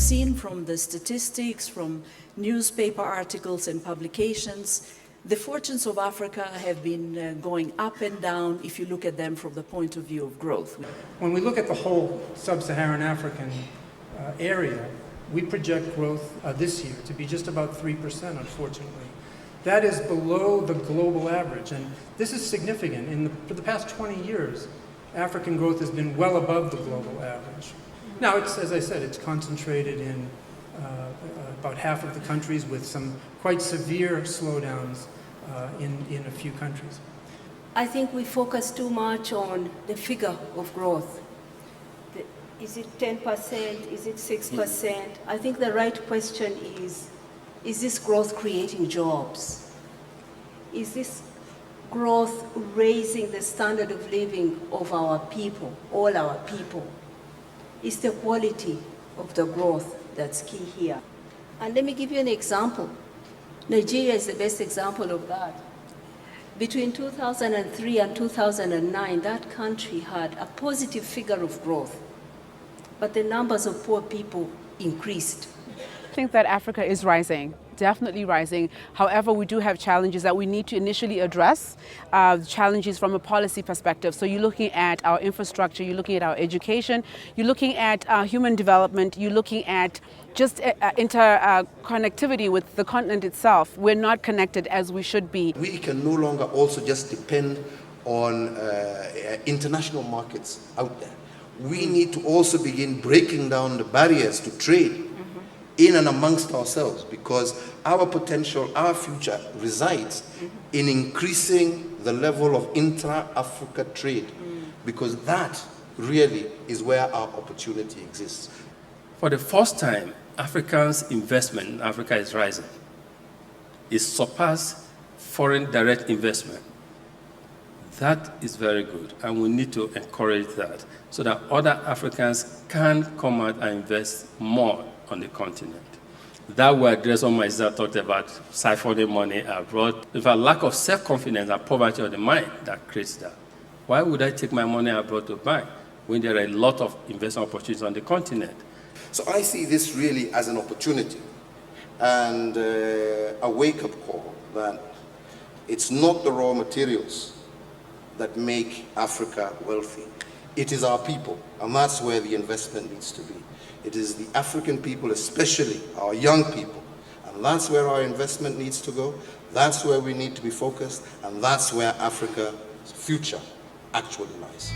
seen from the statistics, from newspaper articles and publications, the fortunes of Africa have been going up and down if you look at them from the point of view of growth. When we look at the whole sub-Saharan African area, we project growth this year to be just about 3%, unfortunately. That is below the global average, and this is significant. For the past 20 years, African growth has been well above the global average. Now, as I said, it's concentrated in about half of the countries with some quite severe slowdowns in a few countries. I think we focus too much on the figure of growth. Is it 10%? Is it 6%? I think the right question is this growth creating jobs? Is this growth raising the standard of living of our people, all our people? It's the quality of the growth that's key here. And let me give you an example. Nigeria is the best example of that. Between 2003 and 2009, that country had a positive figure of growth, but the numbers of poor people increased. I think that Africa is rising, definitely rising. However, we do have challenges that we need to initially address, challenges from a policy perspective. So you're looking at our infrastructure, you're looking at our education, you're looking at human development, you're looking at just interconnectivity with the continent itself. We're not connected as we should be. We can no longer also just depend on international markets out there. We need to also begin breaking down the barriers to trade in and amongst ourselves, because our potential, our future resides in increasing the level of intra-Africa trade, because that really is where our opportunity exists. For the first time, Africans' investment in Africa is rising. It surpassed foreign direct investment. That is very good, and we need to encourage that so that other Africans can come out and invest more on the continent. That will address what my sister talked about, siphoning money abroad. In fact, lack of self-confidence and poverty of the mind that creates that. Why would I take my money abroad to buy when there are a lot of investment opportunities on the continent? So I see this really as an opportunity and a wake-up call that it's not the raw materials that make Africa wealthy. It is our people, and that's where the investment needs to be. It is the African people, especially our young people, and that's where our investment needs to go. That's where we need to be focused, and that's where Africa's future actually lies.